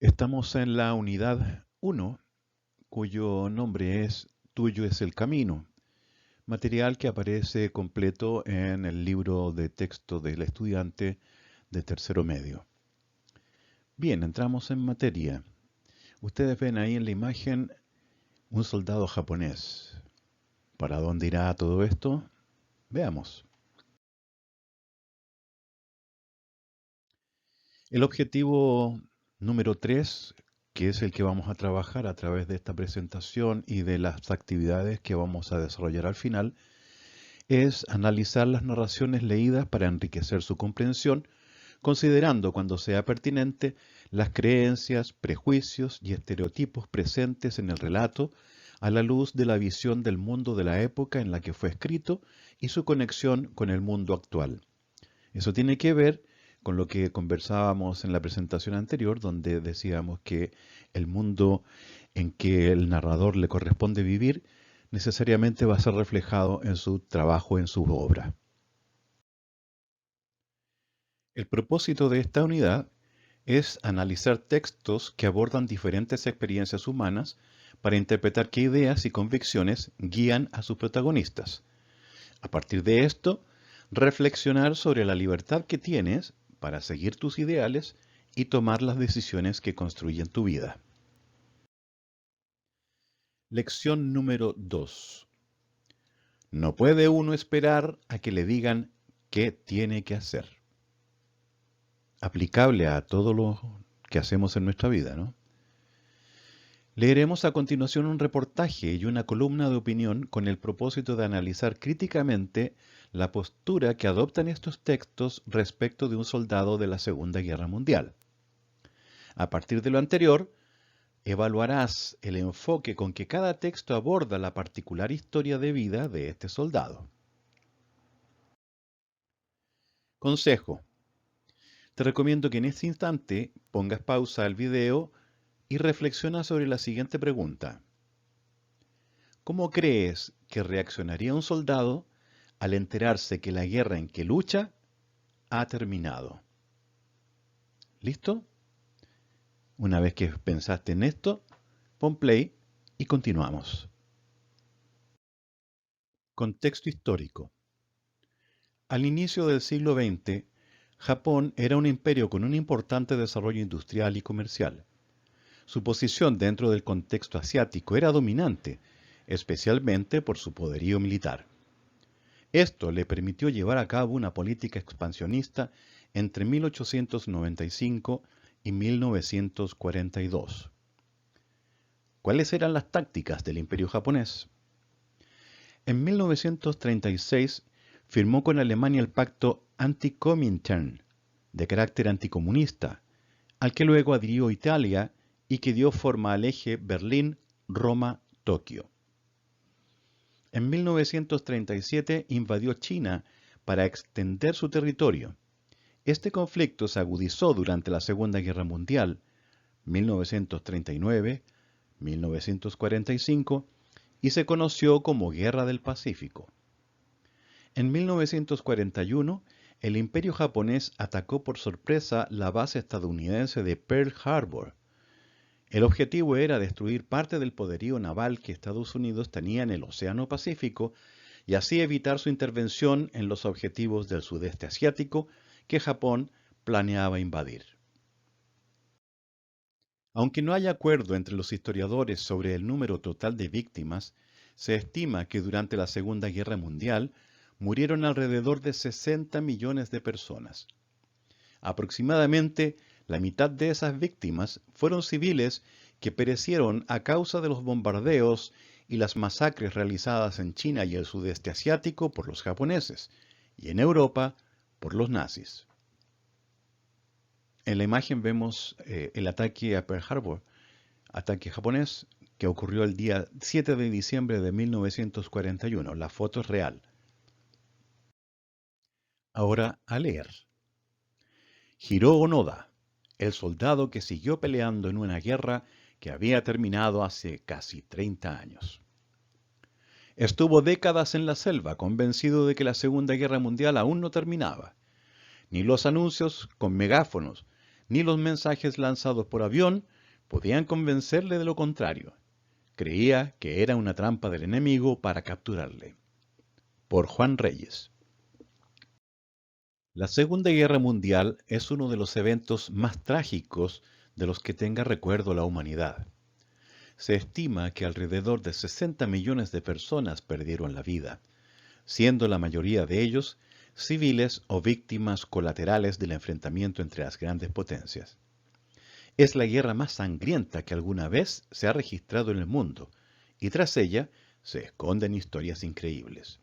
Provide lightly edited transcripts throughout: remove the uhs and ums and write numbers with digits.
Estamos en la unidad 1, cuyo nombre es Tuyo es el camino, material que aparece completo en el libro de texto del estudiante de tercero medio. Bien, entramos en materia. Ustedes ven ahí en la imagen un soldado japonés. ¿Para dónde irá todo esto? Veamos. El objetivo número 3, que es el que vamos a trabajar a través de esta presentación y de las actividades que vamos a desarrollar al final, es analizar las narraciones leídas para enriquecer su comprensión, considerando cuando sea pertinente las creencias, prejuicios y estereotipos presentes en el relato a la luz de la visión del mundo de la época en la que fue escrito y su conexión con el mundo actual. Eso tiene que ver con lo que conversábamos en la presentación anterior, donde decíamos que el mundo en que el narrador le corresponde vivir necesariamente va a ser reflejado en su trabajo, en su obra. El propósito de esta unidad es analizar textos que abordan diferentes experiencias humanas para interpretar qué ideas y convicciones guían a sus protagonistas. A partir de esto, reflexionar sobre la libertad que tienes para seguir tus ideales y tomar las decisiones que construyen tu vida. Lección número 2. No puede uno esperar a que le digan qué tiene que hacer. Aplicable a todo lo que hacemos en nuestra vida, ¿no? Leeremos a continuación un reportaje y una columna de opinión con el propósito de analizar críticamente la postura que adoptan estos textos respecto de un soldado de la Segunda Guerra Mundial. A partir de lo anterior, evaluarás el enfoque con que cada texto aborda la particular historia de vida de este soldado. Consejo. Te recomiendo que en este instante pongas pausa al video y reflexiona sobre la siguiente pregunta. ¿Cómo crees que reaccionaría un soldado al enterarse que la guerra en que lucha ha terminado? ¿Listo? Una vez que pensaste en esto, pon play y continuamos. Contexto histórico. Al inicio del siglo XX, Japón era un imperio con un importante desarrollo industrial y comercial. Su posición dentro del contexto asiático era dominante, especialmente por su poderío militar. Esto le permitió llevar a cabo una política expansionista entre 1895 y 1942. ¿Cuáles eran las tácticas del Imperio japonés? En 1936 firmó con Alemania el pacto Anti-Comintern, de carácter anticomunista, al que luego adhirió Italia y que dio forma al eje Berlín-Roma-Tokio. En 1937 invadió China para extender su territorio. Este conflicto se agudizó durante la Segunda Guerra Mundial, 1939-1945, y se conoció como Guerra del Pacífico. En 1941, el Imperio japonés atacó por sorpresa la base estadounidense de Pearl Harbor. El objetivo era destruir parte del poderío naval que Estados Unidos tenía en el Océano Pacífico y así evitar su intervención en los objetivos del sudeste asiático que Japón planeaba invadir. Aunque no hay acuerdo entre los historiadores sobre el número total de víctimas, se estima que durante la Segunda Guerra Mundial murieron alrededor de 60 millones de personas. Aproximadamente la mitad de esas víctimas fueron civiles que perecieron a causa de los bombardeos y las masacres realizadas en China y el sudeste asiático por los japoneses y en Europa por los nazis. En la imagen vemos el ataque a Pearl Harbor, ataque japonés que ocurrió el día 7 de diciembre de 1941. La foto es real. Ahora a leer. Hiro Onoda, el soldado que siguió peleando en una guerra que había terminado hace casi 30 años. Estuvo décadas en la selva, convencido de que la Segunda Guerra Mundial aún no terminaba. Ni los anuncios con megáfonos, ni los mensajes lanzados por avión podían convencerle de lo contrario. Creía que era una trampa del enemigo para capturarle. Por Juan Reyes. La Segunda Guerra Mundial es uno de los eventos más trágicos de los que tenga recuerdo la humanidad. Se estima que alrededor de 60 millones de personas perdieron la vida, siendo la mayoría de ellos civiles o víctimas colaterales del enfrentamiento entre las grandes potencias. Es la guerra más sangrienta que alguna vez se ha registrado en el mundo, y tras ella se esconden historias increíbles.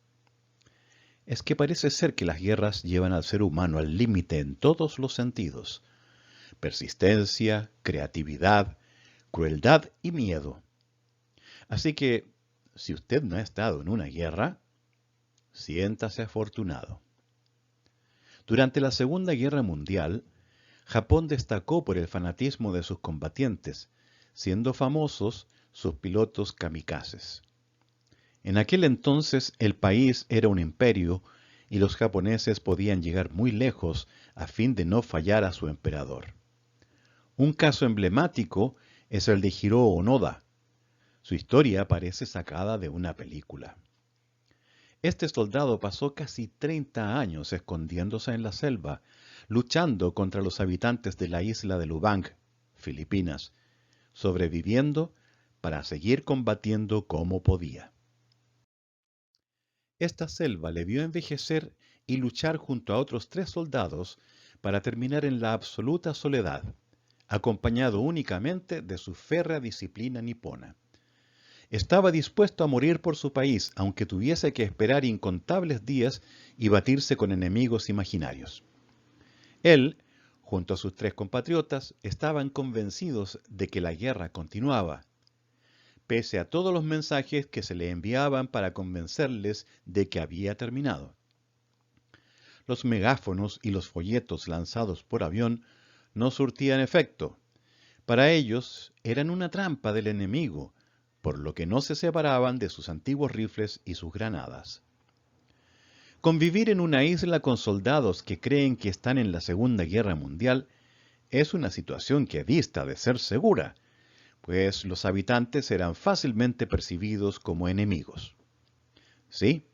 Es que parece ser que las guerras llevan al ser humano al límite en todos los sentidos: persistencia, creatividad, crueldad y miedo. Así que, si usted no ha estado en una guerra, siéntase afortunado. Durante la Segunda Guerra Mundial, Japón destacó por el fanatismo de sus combatientes, siendo famosos sus pilotos kamikazes. En aquel entonces el país era un imperio y los japoneses podían llegar muy lejos a fin de no fallar a su emperador. Un caso emblemático es el de Hiroo Onoda. Su historia parece sacada de una película. Este soldado pasó casi 30 años escondiéndose en la selva, luchando contra los habitantes de la isla de Lubang, Filipinas, sobreviviendo para seguir combatiendo como podía. Esta selva le vio envejecer y luchar junto a otros 3 soldados para terminar en la absoluta soledad, acompañado únicamente de su férrea disciplina nipona. Estaba dispuesto a morir por su país, aunque tuviese que esperar incontables días y batirse con enemigos imaginarios. Él, junto a sus 3 compatriotas, estaban convencidos de que la guerra continuaba, pese a todos los mensajes que se le enviaban para convencerles de que había terminado. Los megáfonos y los folletos lanzados por avión no surtían efecto. Para ellos eran una trampa del enemigo, por lo que no se separaban de sus antiguos rifles y sus granadas. Convivir en una isla con soldados que creen que están en la Segunda Guerra Mundial es una situación que dista de ser segura, pues los habitantes eran fácilmente percibidos como enemigos. Sí,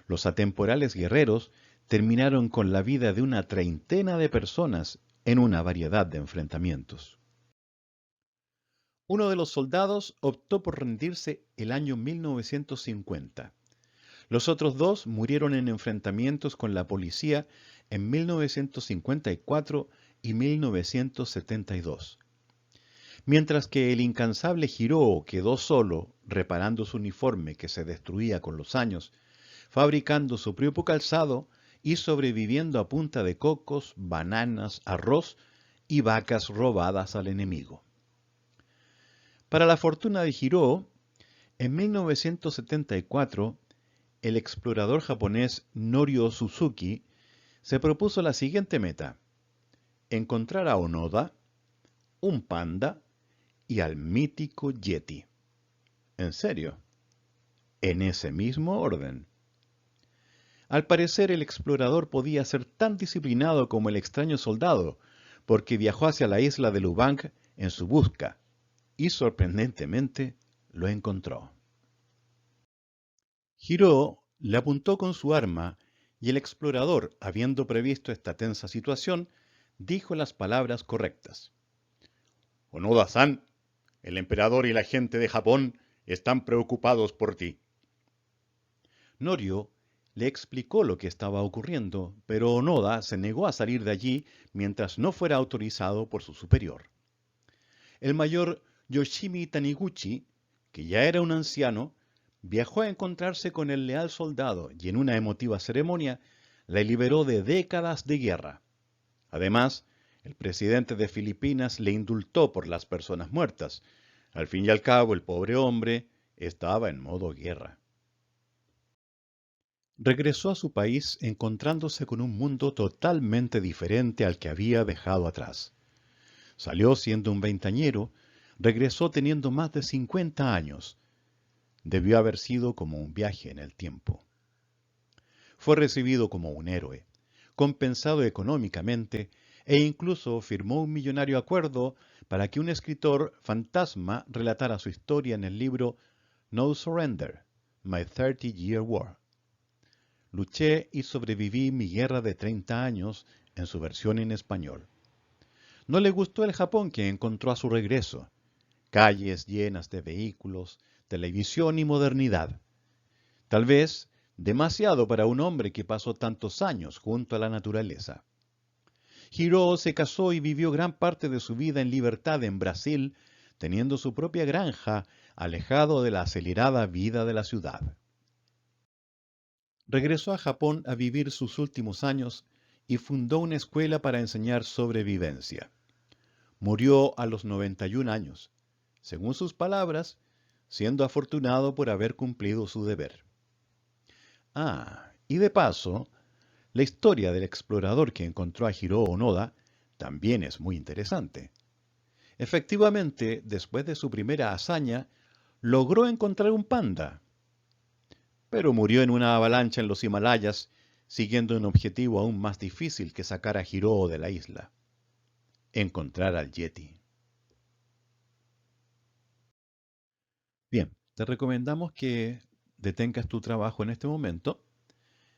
los atemporales guerreros terminaron con la vida de una treintena de personas en una variedad de enfrentamientos. Uno de los soldados optó por rendirse el año 1950. Los otros 2 murieron en enfrentamientos con la policía en 1954 y 1972. Mientras que el incansable Hiroo quedó solo, reparando su uniforme que se destruía con los años, fabricando su propio calzado y sobreviviendo a punta de cocos, bananas, arroz y vacas robadas al enemigo. Para la fortuna de Hiroo, en 1974, el explorador japonés Norio Suzuki se propuso la siguiente meta: encontrar a Onoda, un panda y al mítico Yeti. En serio, en ese mismo orden. Al parecer el explorador podía ser tan disciplinado como el extraño soldado, porque viajó hacia la isla de Lubang en su busca, y sorprendentemente lo encontró. Hiroo le apuntó con su arma y el explorador, habiendo previsto esta tensa situación, dijo las palabras correctas. Onoda-san, el emperador y la gente de Japón están preocupados por ti. Norio le explicó lo que estaba ocurriendo, pero Onoda se negó a salir de allí mientras no fuera autorizado por su superior. El mayor Yoshimi Taniguchi, que ya era un anciano, viajó a encontrarse con el leal soldado y en una emotiva ceremonia le liberó de décadas de guerra. Además, el presidente de Filipinas le indultó por las personas muertas. Al fin y al cabo, el pobre hombre estaba en modo guerra. Regresó a su país encontrándose con un mundo totalmente diferente al que había dejado atrás. Salió siendo un veinteañero, regresó teniendo más de 50 años. Debió haber sido como un viaje en el tiempo. Fue recibido como un héroe, compensado económicamente e incluso firmó un millonario acuerdo para que un escritor fantasma relatara su historia en el libro No Surrender, My 30-Year War. Luché y sobreviví mi guerra de 30 años en su versión en español. No le gustó el Japón que encontró a su regreso, calles llenas de vehículos, televisión y modernidad. Tal vez demasiado para un hombre que pasó tantos años junto a la naturaleza. Hiroo se casó y vivió gran parte de su vida en libertad en Brasil, teniendo su propia granja, alejado de la acelerada vida de la ciudad. Regresó a Japón a vivir sus últimos años y fundó una escuela para enseñar sobrevivencia. Murió a los 91 años, según sus palabras, siendo afortunado por haber cumplido su deber. Y de paso, la historia del explorador que encontró a Hiroo Onoda también es muy interesante. Efectivamente, después de su primera hazaña, logró encontrar un panda, pero murió en una avalancha en los Himalayas, siguiendo un objetivo aún más difícil que sacar a Hiroo de la isla: encontrar al Yeti. Bien, te recomendamos que detengas tu trabajo en este momento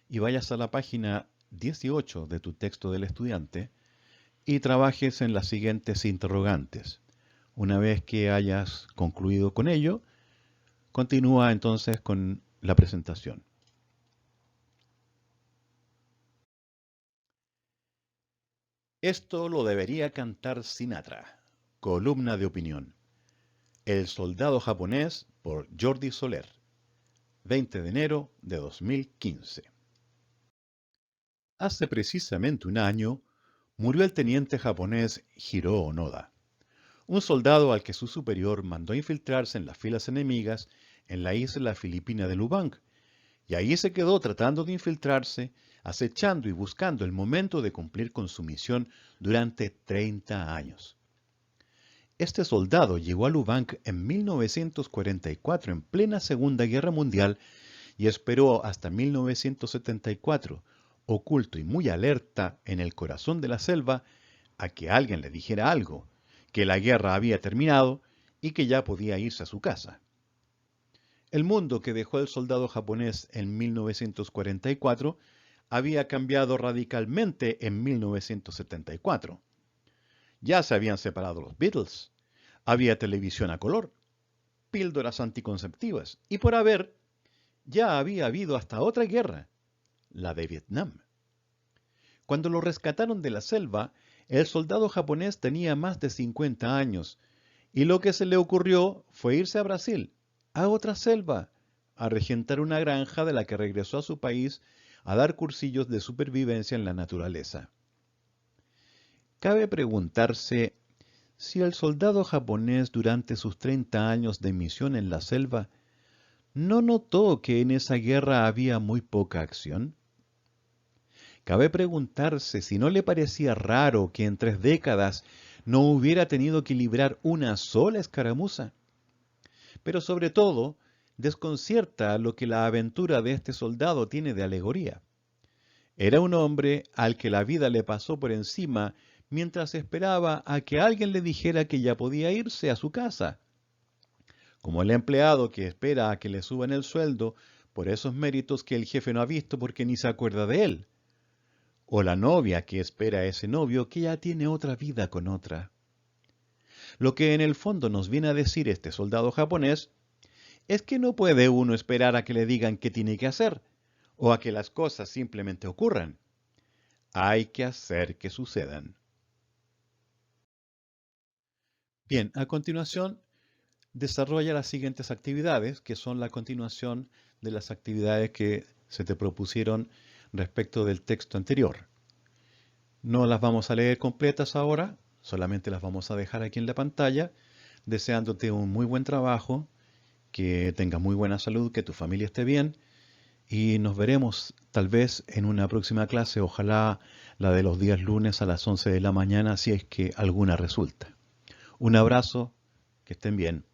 y vayas a la página 18 de tu texto del estudiante y trabajes en las siguientes interrogantes. Una vez que hayas concluido con ello, continúa entonces con la presentación. Esto lo debería cantar Sinatra. Columna de opinión. El soldado japonés, por Jordi Soler. 20 de enero de 2015. Hace precisamente un año murió el teniente japonés Hiroo Onoda, un soldado al que su superior mandó infiltrarse en las filas enemigas en la isla filipina de Lubang, y ahí se quedó tratando de infiltrarse, acechando y buscando el momento de cumplir con su misión durante 30 años. Este soldado llegó a Lubang en 1944, en plena Segunda Guerra Mundial, y esperó hasta 1974, oculto y muy alerta en el corazón de la selva, a que alguien le dijera algo, que la guerra había terminado y que ya podía irse a su casa. El mundo que dejó el soldado japonés en 1944 había cambiado radicalmente en 1974. Ya se habían separado los Beatles, había televisión a color, píldoras anticonceptivas y por haber, ya había habido hasta otra guerra, la de Vietnam. Cuando lo rescataron de la selva, el soldado japonés tenía más de 50 años y lo que se le ocurrió fue irse a Brasil, a otra selva, a regentar una granja de la que regresó a su país a dar cursillos de supervivencia en la naturaleza. Cabe preguntarse si el soldado japonés durante sus 30 años de misión en la selva no notó que en esa guerra había muy poca acción. Cabe preguntarse si no le parecía raro que en 3 décadas no hubiera tenido que librar una sola escaramuza. Pero sobre todo, desconcierta lo que la aventura de este soldado tiene de alegoría. Era un hombre al que la vida le pasó por encima mientras esperaba a que alguien le dijera que ya podía irse a su casa. Como el empleado que espera a que le suban el sueldo por esos méritos que el jefe no ha visto porque ni se acuerda de él. O la novia que espera a ese novio que ya tiene otra vida con otra. Lo que en el fondo nos viene a decir este soldado japonés es que no puede uno esperar a que le digan qué tiene que hacer o a que las cosas simplemente ocurran. Hay que hacer que sucedan. Bien, a continuación desarrolla las siguientes actividades, que son la continuación de las actividades que se te propusieron respecto del texto anterior. No las vamos a leer completas ahora, solamente las vamos a dejar aquí en la pantalla, deseándote un muy buen trabajo, que tengas muy buena salud, que tu familia esté bien, y nos veremos tal vez en una próxima clase, ojalá la de los días lunes a las 11 de la mañana, si es que alguna resulta. Un abrazo, que estén bien.